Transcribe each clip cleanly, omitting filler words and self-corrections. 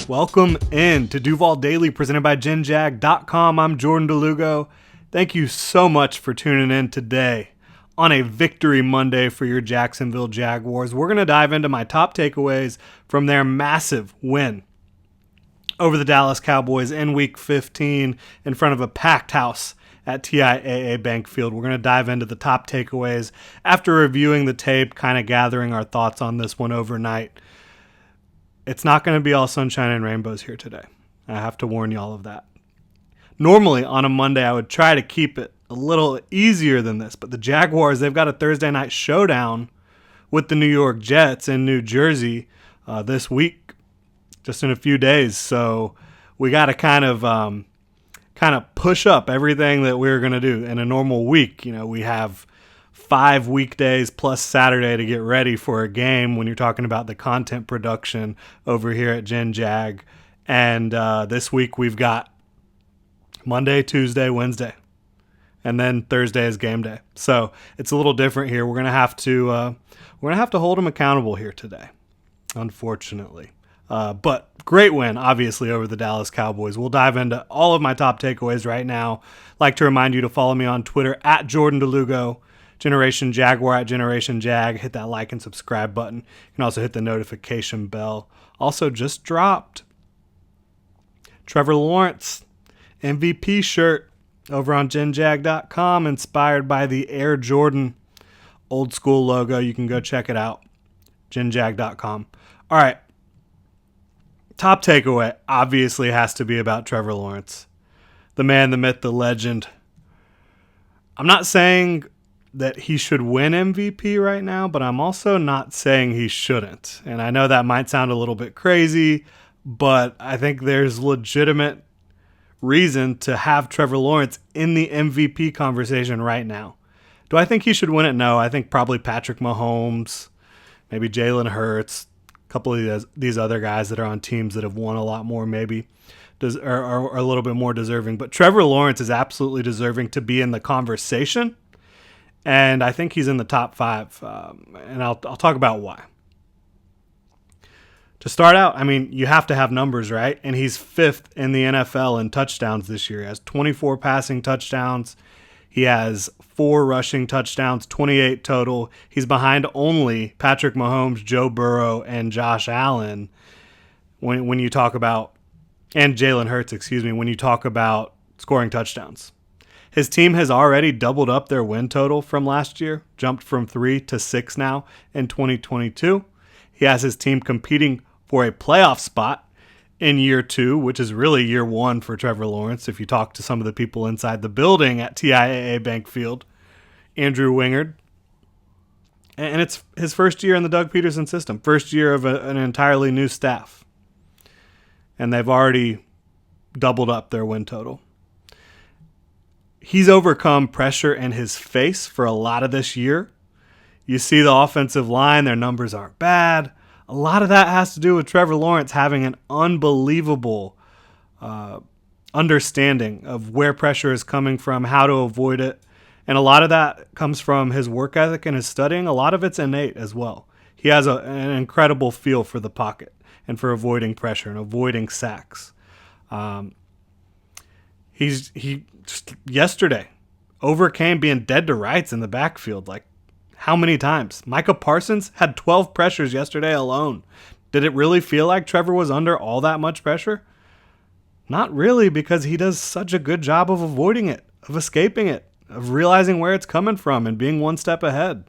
Welcome in to Duval Daily, presented by GenJag.com. I'm Jordan Lugo. Thank you so much for tuning in today on a Victory Monday for your Jacksonville Jaguars. We're going to dive into my top takeaways from their massive win over the Dallas Cowboys in Week 15 in front of a packed house at TIAA Bank Field. We're going to dive into the top takeaways after reviewing the tape, kind of gathering our thoughts on this one overnight. It's not going to be all sunshine and rainbows here today. I have to warn you all of that. Normally on a Monday, I would try to keep it a little easier than this, but the Jaguars, they've got a Thursday night showdown with the New York Jets in New Jersey this week, just in a few days. So we got to kind of push up everything that we're going to do in a normal week. You know, we have 5 weekdays plus Saturday to get ready for a game when you're talking about the content production over here at Gen Jag. And this week we've got Monday, Tuesday, Wednesday, and then Thursday is game day. So it's a little different here. We're gonna have to hold them accountable here today, unfortunately. But great win, obviously, over the Dallas Cowboys. We'll dive into all of my top takeaways right now. I'd like to remind you to follow me on Twitter at Jordan DeLugo, Generation Jaguar at Generation Jag. Hit that like and subscribe button. You can also hit the notification bell. Also just dropped Trevor Lawrence MVP shirt over on GenJag.com, inspired by the Air Jordan old school logo. You can go check it out. GenJag.com. All right. Top takeaway obviously has to be about Trevor Lawrence. The man, the myth, the legend. I'm not saying that he should win MVP right now, but I'm also not saying he shouldn't. And I know that might sound a little bit crazy, but I think there's legitimate reason to have Trevor Lawrence in the MVP conversation right now. Do I think he should win it? No. I think probably Patrick Mahomes, maybe Jalen Hurts, a couple of these other guys that are on teams that have won a lot more maybe are a little bit more deserving. But Trevor Lawrence is absolutely deserving to be in the conversation. And I think he's in the top 5, and I'll talk about why. To start out, I mean, you have to have numbers, right? And he's 5th in the NFL in touchdowns this year. He has 24 passing touchdowns. He has 4 rushing touchdowns, 28 total. He's behind only Patrick Mahomes, Joe Burrow, and Josh Allen when you talk about, and Jalen Hurts, when you talk about scoring touchdowns. His team has already doubled up their win total from last year, jumped from 3 to 6 now in 2022. He has his team competing for a playoff spot in year 2, which is really year 1 for Trevor Lawrence. If you talk to some of the people inside the building at TIAA Bank Field, Andrew Wingard. And it's his first year in the Doug Peterson system, first year of an entirely new staff. And they've already doubled up their win total. He's overcome pressure in his face for a lot of this year. You see the offensive line, their numbers aren't bad. A lot of that has to do with Trevor Lawrence having an unbelievable understanding of where pressure is coming from, how to avoid it. And a lot of that comes from his work ethic and his studying. A lot of it's innate as well. He has an incredible feel for the pocket and for avoiding pressure and avoiding sacks. He just yesterday overcame being dead to rights in the backfield. Like, how many times? Micah Parsons had 12 pressures yesterday alone. Did it really feel like Trevor was under all that much pressure? Not really, because he does such a good job of avoiding it, of escaping it, of realizing where it's coming from and being one step ahead.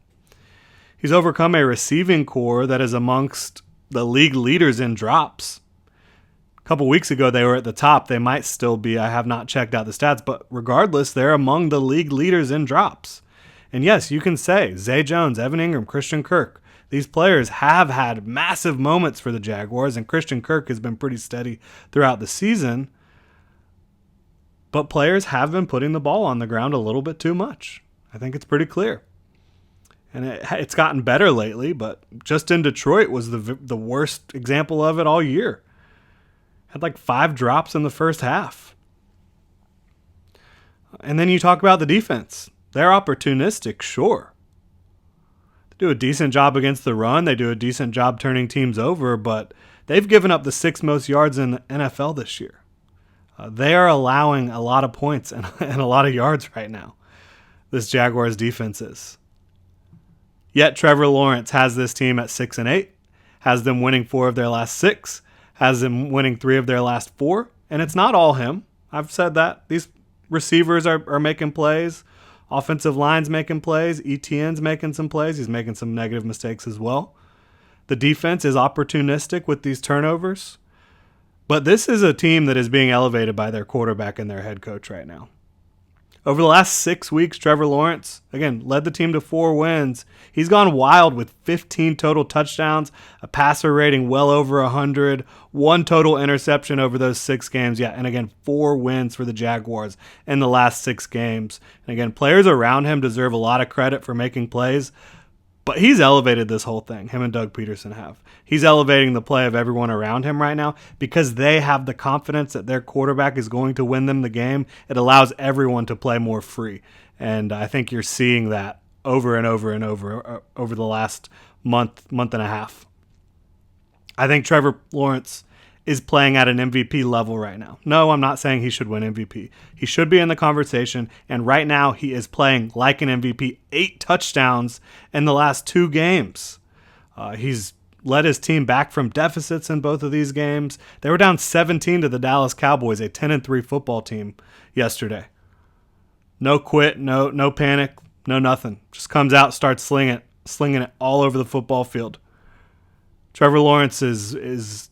He's overcome a receiving core that is amongst the league leaders in drops. A couple weeks ago, they were at the top. They might still be. I have not checked out the stats, but regardless, they're among the league leaders in drops. And yes, you can say Zay Jones, Evan Ingram, Christian Kirk. These players have had massive moments for the Jaguars, and Christian Kirk has been pretty steady throughout the season. But players have been putting the ball on the ground a little bit too much. I think it's pretty clear. And it's gotten better lately, but just in Detroit was the worst example of it all year. Had like 5 drops in the first half. And then you talk about the defense. They're opportunistic, sure. do a decent job against the run. They do a decent job turning teams over, but they've given up the 6th most yards in the NFL this year. They are allowing a lot of points and a lot of yards right now, this Jaguars defense is. Yet Trevor Lawrence has this team at 6-8, has them winning 4 of their last 6, has them winning 3 of their last 4, and it's not all him. I've said that. These receivers are making plays. Offensive line's making plays. ETN's making some plays. He's making some negative mistakes as well. The defense is opportunistic with these turnovers. But this is a team that is being elevated by their quarterback and their head coach right now. Over the last 6 weeks, Trevor Lawrence, again, led the team to 4 wins. He's gone wild with 15 total touchdowns, a passer rating well over 100, 1 total interception over those 6 games. Yeah, and again, 4 wins for the Jaguars in the last 6 games. And again, players around him deserve a lot of credit for making plays, but he's elevated this whole thing, him and Doug Peterson have. He's elevating the play of everyone around him right now because they have the confidence that their quarterback is going to win them the game. It allows everyone to play more free. And I think you're seeing that over and over and over the last month and a half. I think Trevor Lawrence is playing at an MVP level right now. No, I'm not saying he should win MVP. He should be in the conversation, and right now he is playing like an MVP. 8 touchdowns in the last 2 games. He's led his team back from deficits in both of these games. They were down 17 to the Dallas Cowboys, a 10-3 football team yesterday. No quit, no panic, no nothing. Just comes out, starts slinging it all over the football field. Trevor Lawrence is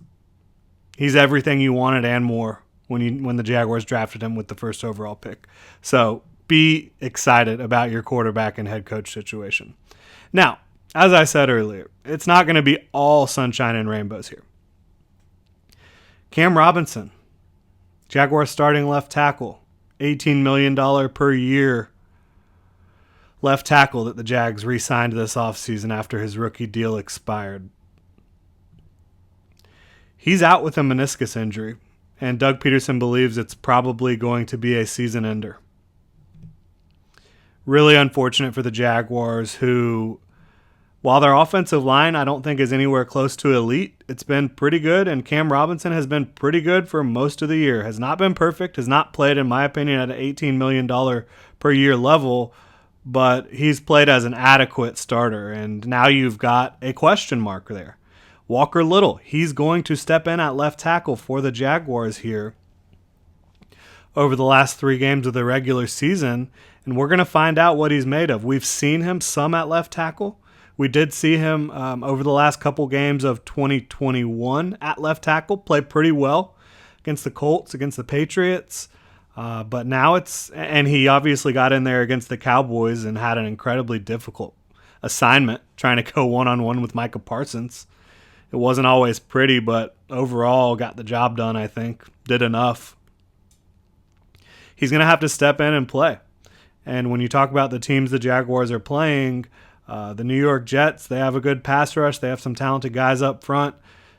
he's everything you wanted and more when the Jaguars drafted him with the first overall pick. So be excited about your quarterback and head coach situation. Now, as I said earlier, it's not going to be all sunshine and rainbows here. Cam Robinson, Jaguars starting left tackle, $18 million per year left tackle that the Jags re-signed this offseason after his rookie deal expired. He's out with a meniscus injury, and Doug Peterson believes it's probably going to be a season ender. Really unfortunate for the Jaguars, who, while their offensive line I don't think is anywhere close to elite, it's been pretty good, and Cam Robinson has been pretty good for most of the year. Has not been perfect, has not played, in my opinion, at an $18 million per year level, but he's played as an adequate starter, and now you've got a question mark there. Walker Little, he's going to step in at left tackle for the Jaguars here over the last 3 games of the regular season, and we're going to find out what he's made of. We've seen him some at left tackle. We did see him over the last couple games of 2021 at left tackle, play pretty well against the Colts, against the Patriots, but now and he obviously got in there against the Cowboys and had an incredibly difficult assignment trying to go one-on-one with Micah Parsons. It wasn't always pretty, but overall got the job done, I think. Did enough. He's going to have to step in and play. And when you talk about the teams the Jaguars are playing, the New York Jets, they have a good pass rush. They have some talented guys up front.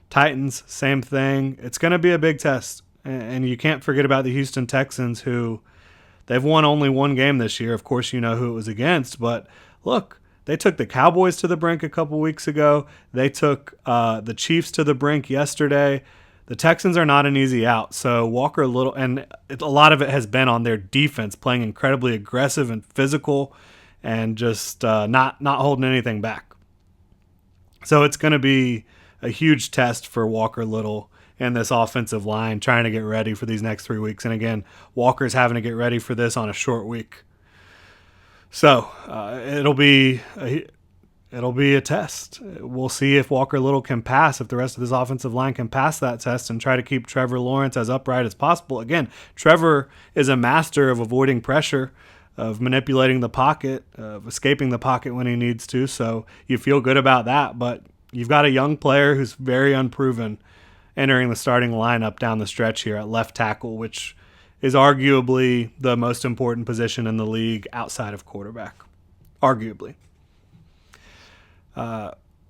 Titans, same thing. It's going to be a big test. And you can't forget about the Houston Texans, who they've won only 1 game this year. Of course, you know who it was against. But look, they took the Cowboys to the brink a couple weeks ago. They took the Chiefs to the brink yesterday. The Texans are not an easy out. So Walker Little, and a lot of it has been on their defense, playing incredibly aggressive and physical and just not holding anything back. So it's going to be a huge test for Walker Little and this offensive line trying to get ready for these next 3 weeks. And again, Walker's having to get ready for this on a short week. So it'll be a test. We'll see if Walker Little can pass, if the rest of this offensive line can pass that test and try to keep Trevor Lawrence as upright as possible. Again, Trevor is a master of avoiding pressure, of manipulating the pocket, of escaping the pocket when he needs to. So you feel good about that, but you've got a young player who's very unproven entering the starting lineup down the stretch here at left tackle, which is arguably the most important position in the league outside of quarterback. Arguably.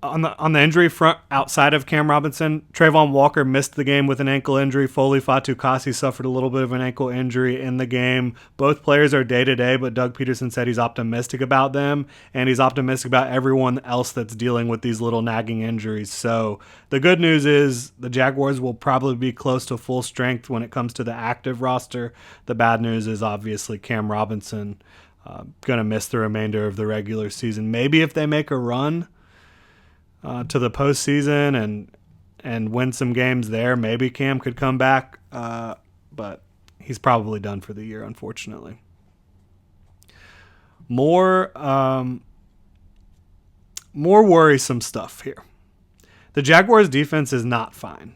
On the injury front, outside of Cam Robinson, Trayvon Walker missed the game with an ankle injury. Foley Fatukasi suffered a little bit of an ankle injury in the game. Both players are day-to-day, but Doug Peterson said he's optimistic about them, and he's optimistic about everyone else that's dealing with these little nagging injuries. So the good news is the Jaguars will probably be close to full strength when it comes to the active roster. The bad news is obviously Cam Robinson going to miss the remainder of the regular season. Maybe if they make a run to the postseason and win some games there, maybe Cam could come back, but he's probably done for the year, unfortunately. More worrisome stuff here. The Jaguars' defense is not fine.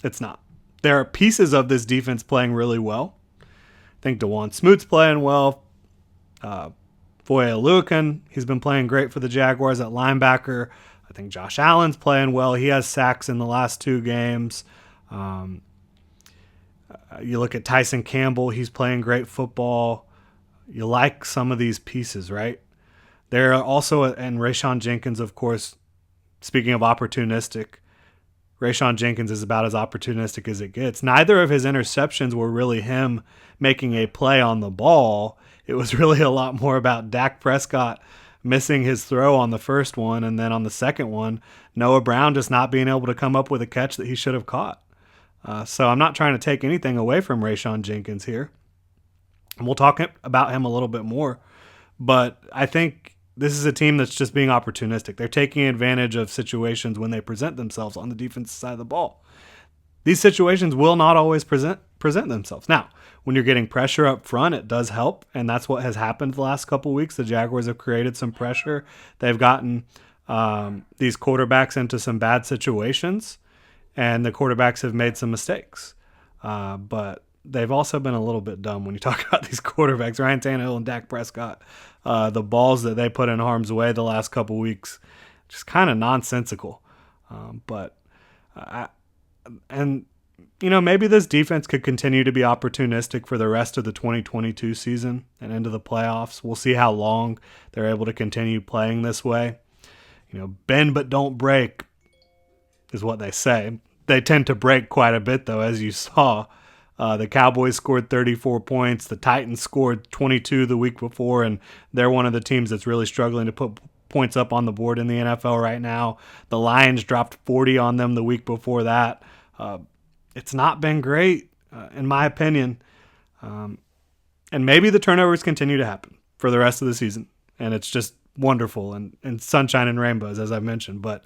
It's not. There are pieces of this defense playing really well. I think DeJuan Smoot's playing well. Foye Oluokun, he's been playing great for the Jaguars at linebacker. I think Josh Allen's playing well. He has sacks in the last 2 games. You look at Tyson Campbell, he's playing great football. You like some of these pieces, right? There are also, and Rayshawn Jenkins, of course, speaking of opportunistic, Rayshawn Jenkins is about as opportunistic as it gets. Neither of his interceptions were really him making a play on the ball. It was really a lot more about Dak Prescott missing his throw on the first one, and then on the second one, Noah Brown just not being able to come up with a catch that he should have caught. So I'm not trying to take anything away from Rayshawn Jenkins here. And we'll talk about him a little bit more. But I think this is a team that's just being opportunistic. They're taking advantage of situations when they present themselves on the defensive side of the ball. These situations will not always present themselves. Now, when you're getting pressure up front, it does help, and that's what has happened the last couple of weeks. The Jaguars have created some pressure. They've gotten these quarterbacks into some bad situations, and the quarterbacks have made some mistakes. But they've also been a little bit dumb when you talk about these quarterbacks, Ryan Tannehill and Dak Prescott. The balls that they put in harm's way the last couple of weeks, just kind of nonsensical. Maybe this defense could continue to be opportunistic for the rest of the 2022 season and into the playoffs. We'll see how long they're able to continue playing this way. Bend but don't break is what they say. They tend to break quite a bit, though, as you saw. The Cowboys scored 34 points. The Titans scored 22 the week before, and they're one of the teams that's really struggling to put points up on the board in the NFL right now. The Lions dropped 40 on them the week before that. It's not been great, in my opinion. And maybe the turnovers continue to happen for the rest of the season, and it's just wonderful and sunshine and rainbows, as I mentioned. But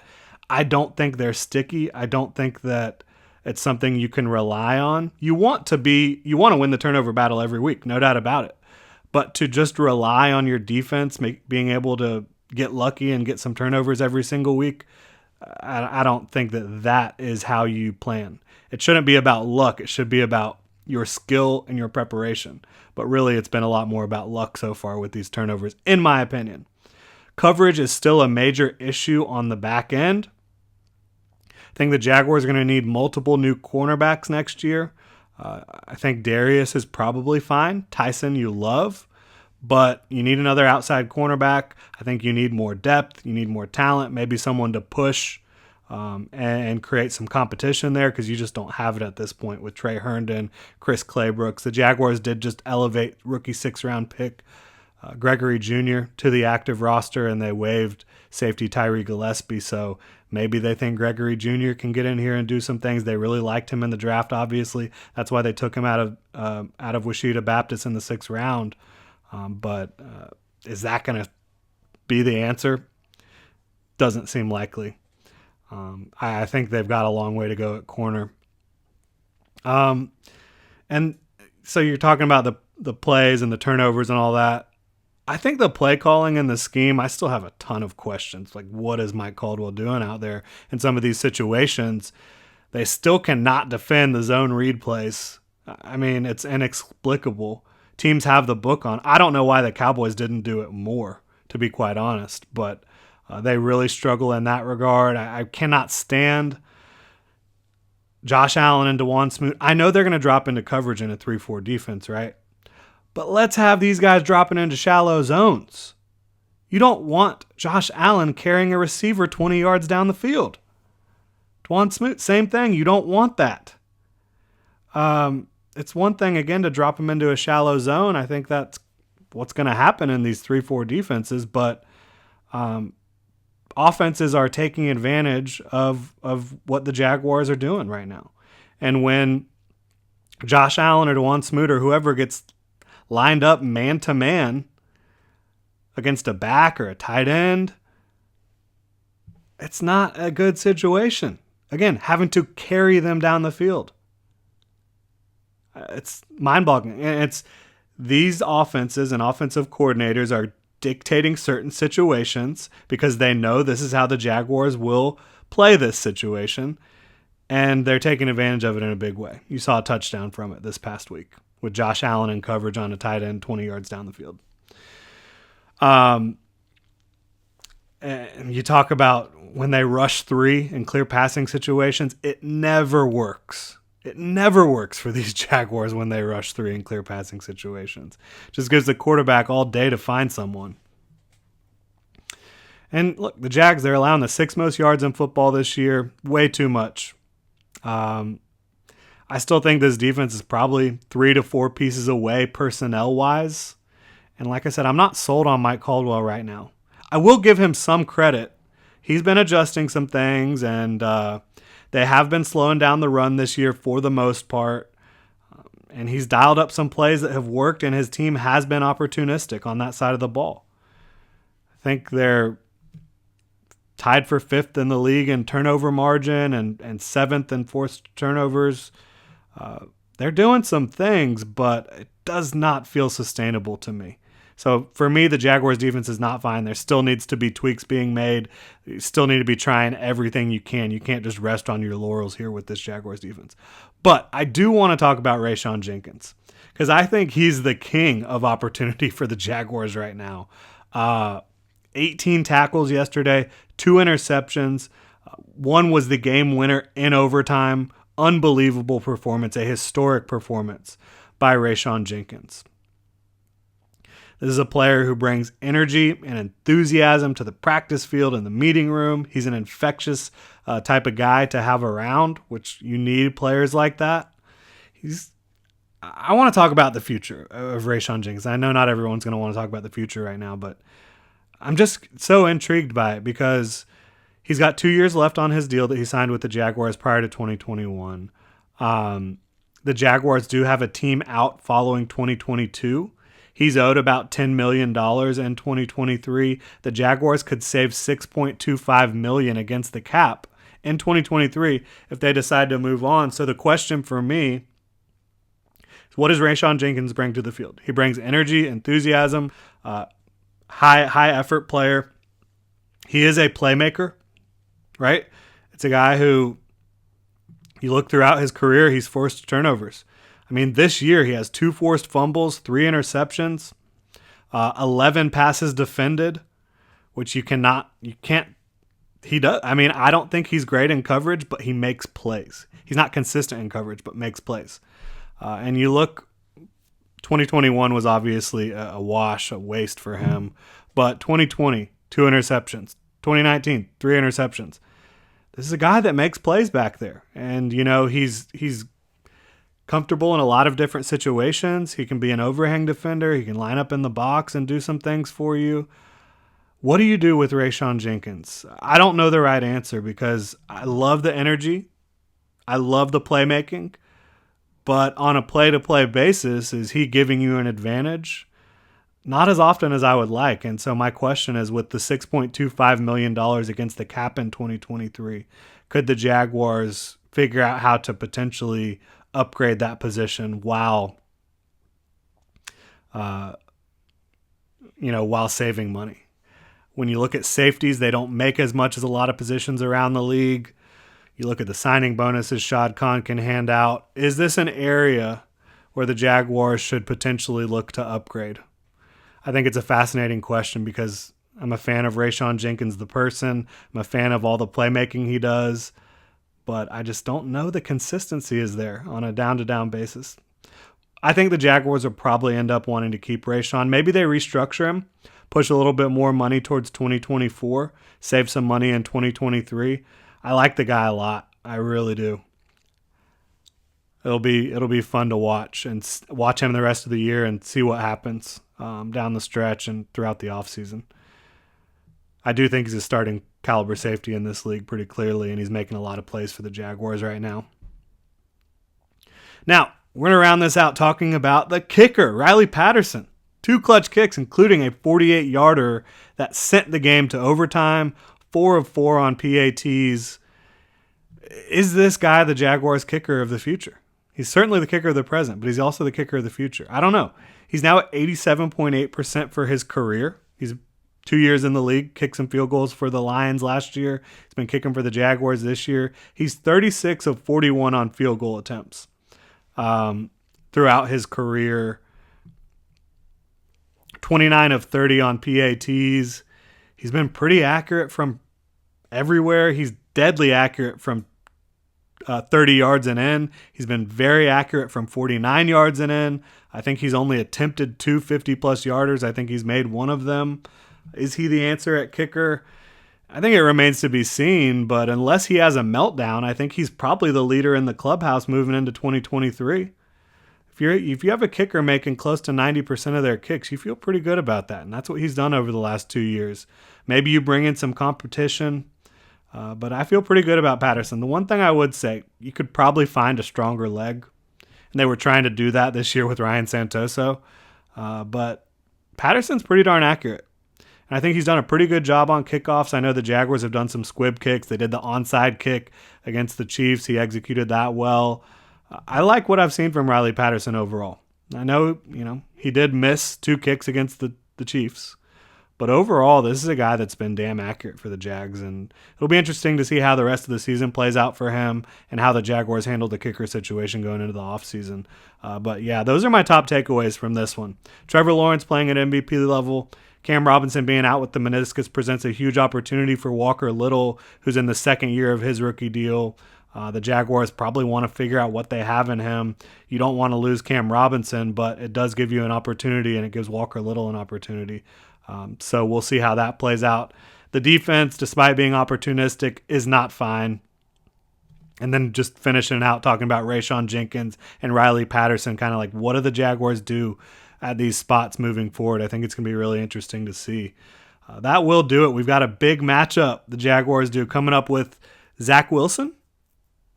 I don't think they're sticky. I don't think that it's something you can rely on. You want to win the turnover battle every week, no doubt about it. But to just rely on your defense, being able to get lucky and get some turnovers every single week, I don't think that is how you plan. It shouldn't be about luck. It should be about your skill and your preparation. But really, it's been a lot more about luck so far with these turnovers, in my opinion. Coverage is still a major issue on the back end. I think the Jaguars are going to need multiple new cornerbacks next year. I think Darius is probably fine. Tyson you love, but you need another outside cornerback. I think you need more depth. You need more talent, maybe someone to push and create some competition there, because you just don't have it at this point with Trey Herndon, Chris Claybrooks. The Jaguars did just elevate rookie 6th-round pick Gregory Jr. to the active roster, and they waived safety Tyree Gillespie, so maybe they think Gregory Jr. can get in here and do some things. They really liked him in the draft, obviously. That's why they took him out of Washita Baptist in the 6th round. But is that going to be the answer? Doesn't seem likely. I think they've got a long way to go at corner. And so you're talking about the plays and the turnovers and all that. I think the play calling and the scheme, I still have a ton of questions. Like, what is Mike Caldwell doing out there in some of these situations? They still cannot defend the zone read plays. I mean, it's inexplicable. Teams have the book on. I don't know why the Cowboys didn't do it more, to be quite honest, but they really struggle in that regard. I cannot stand Josh Allen and DeJuan Smoot. I know they're going to drop into coverage in a 3-4 defense, right? But let's have these guys dropping into shallow zones. You don't want Josh Allen carrying a receiver 20 yards down the field. Dwan Smoot, same thing. You don't want that. It's one thing, again, to drop him into a shallow zone. I think that's what's going to happen in these 3-4 defenses, but offenses are taking advantage of what the Jaguars are doing right now. And when Josh Allen or Dwan Smoot or whoever gets lined up man-to-man against a back or a tight end, it's not a good situation. Again, having to carry them down the field. It's mind-boggling. And it's these offenses and offensive coordinators are dictating certain situations because they know this is how the Jaguars will play this situation, and they're taking advantage of it in a big way. You saw a touchdown from it this past week with Josh Allen in coverage on a tight end 20 yards down the field. And you talk about when they rush 3 in clear passing situations, it never works. It never works for these Jaguars when they rush 3 in clear passing situations. Just gives the quarterback all day to find someone. And look, the Jags, they're allowing the 6th most yards in football this year. Way too much. I still think this defense is probably 3 to 4 pieces away personnel-wise. And like I said, I'm not sold on Mike Caldwell right now. I will give him some credit. He's been adjusting some things, and they have been slowing down the run this year for the most part. And he's dialed up some plays that have worked, and his team has been opportunistic on that side of the ball. I think they're tied for 5th in the league in turnover margin and 7th in forced turnovers. They're doing some things, but it does not feel sustainable to me. So for me, the Jaguars defense is not fine. There still needs to be tweaks being made. You still need to be trying everything you can. You can't just rest on your laurels here with this Jaguars defense. But I do want to talk about Rayshawn Jenkins because I think he's the king of opportunity for the Jaguars right now. 18 tackles yesterday, 2 interceptions. One was the game winner in overtime. Unbelievable performance, a historic performance by Rayshawn Jenkins. This is a player who brings energy and enthusiasm to the practice field and the meeting room. He's an infectious type of guy to have around, which you need players like that. I want to talk about the future of Rayshawn Jenkins. I know not everyone's going to want to talk about the future right now, but I'm just so intrigued by it because he's got 2 years left on his deal that he signed with the Jaguars prior to 2021. The Jaguars do have a team out following 2022. He's owed about $10 million in 2023. The Jaguars could save $6.25 million against the cap in 2023 if they decide to move on. So the question for me is, what does Rayshawn Jenkins bring to the field? He brings energy, enthusiasm, high effort player. He is a playmaker, right? It's a guy who, you look throughout his career, he's forced turnovers. I mean, this year he has 2 forced fumbles, 3 interceptions, 11 passes defended, which he does. I mean, I don't think he's great in coverage, but he makes plays. He's not consistent in coverage, but makes plays. And you look, 2021 was obviously a wash, a waste for him. But 2020, 2 interceptions. 2019, 3 interceptions. This is a guy that makes plays back there. And, you know, he's comfortable in a lot of different situations. He can be an overhang defender. He can line up in the box and do some things for you. What do you do with Rayshawn Jenkins? I don't know the right answer because I love the energy. I love the playmaking. But on a play-to-play basis, is he giving you an advantage? Not as often as I would like. And so my question is, with the $6.25 million against the cap in 2023, could the Jaguars figure out how to potentially upgrade that position while saving money? When you look at safeties, they don't make as much as a lot of positions around the league. You look at the signing bonuses Shad Khan can hand out. Is this an area where the Jaguars should potentially look to upgrade? I think it's a fascinating question because I'm a fan of Rayshawn Jenkins, the person. I'm a fan of all the playmaking he does. But I just don't know the consistency is there on a down-to-down basis. I think the Jaguars will probably end up wanting to keep Rayshawn. Maybe they restructure him, push a little bit more money towards 2024, save some money in 2023. I like the guy a lot. I really do. It'll be fun to watch and watch him the rest of the year and see what happens down the stretch and throughout the offseason. I do think he's a starting caliber safety in this league pretty clearly, and he's making a lot of plays for the Jaguars right now. Now, we're going to round this out talking about the kicker, Riley Patterson. 2 clutch kicks, including a 48-yarder that sent the game to overtime, 4 of 4 on PATs. Is this guy the Jaguars' kicker of the future? He's certainly the kicker of the present, but he's also the kicker of the future. I don't know. He's now at 87.8% for his career. He's 2 years in the league, kicked some field goals for the Lions last year. He's been kicking for the Jaguars this year. He's 36 of 41 on field goal attempts throughout his career. 29 of 30 on PATs. He's been pretty accurate from everywhere. He's deadly accurate from 30 yards and in. He's been very accurate from 49 yards and in. I think he's only attempted 2 50-plus yarders. I think he's made one of them. Is he the answer at kicker? I think it remains to be seen, but unless he has a meltdown, I think he's probably the leader in the clubhouse moving into 2023. If you have a kicker making close to 90% of their kicks, you feel pretty good about that, and that's what he's done over the last 2 years. Maybe you bring in some competition, but I feel pretty good about Patterson. The one thing I would say, you could probably find a stronger leg, and they were trying to do that this year with Ryan Santoso, but Patterson's pretty darn accurate. And I think he's done a pretty good job on kickoffs. I know the Jaguars have done some squib kicks. They did the onside kick against the Chiefs. He executed that well. I like what I've seen from Riley Patterson overall. I know, he did miss 2 kicks against the Chiefs. But overall, this is a guy that's been damn accurate for the Jags. And it'll be interesting to see how the rest of the season plays out for him and how the Jaguars handle the kicker situation going into the offseason. But yeah, those are my top takeaways from this one. Trevor Lawrence playing at MVP level. Cam Robinson being out with the meniscus presents a huge opportunity for Walker Little, who's in the second year of his rookie deal. The Jaguars probably want to figure out what they have in him. You don't want to lose Cam Robinson, but it does give you an opportunity, and it gives Walker Little an opportunity. So we'll see how that plays out. The defense, despite being opportunistic, is not fine. And then just finishing out talking about Rayshawn Jenkins and Riley Patterson, kind of like what do the Jaguars do at these spots moving forward? I think it's going to be really interesting to see. That will do it. We've got a big matchup the Jaguars do coming up with Zach Wilson,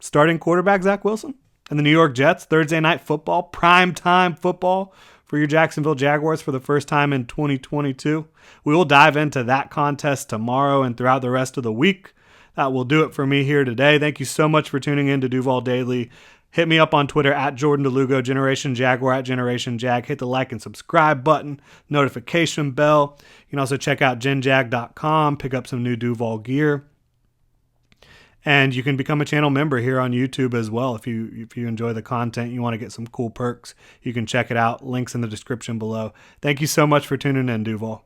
starting quarterback Zach Wilson, and the New York Jets. Thursday night football, prime time football for your Jacksonville Jaguars for the first time in 2022. We will dive into that contest tomorrow and throughout the rest of the week. That will do it for me here today. Thank you so much for tuning in to Duval Daily. Hit me up on Twitter at Jordan DeLugo, Generation Jaguar at Generation Jag. Hit the like and subscribe button, notification bell. You can also check out genjag.com, pick up some new Duval gear. And you can become a channel member here on YouTube as well. If you enjoy the content, you want to get some cool perks, you can check it out. Links in the description below. Thank you so much for tuning in, Duval.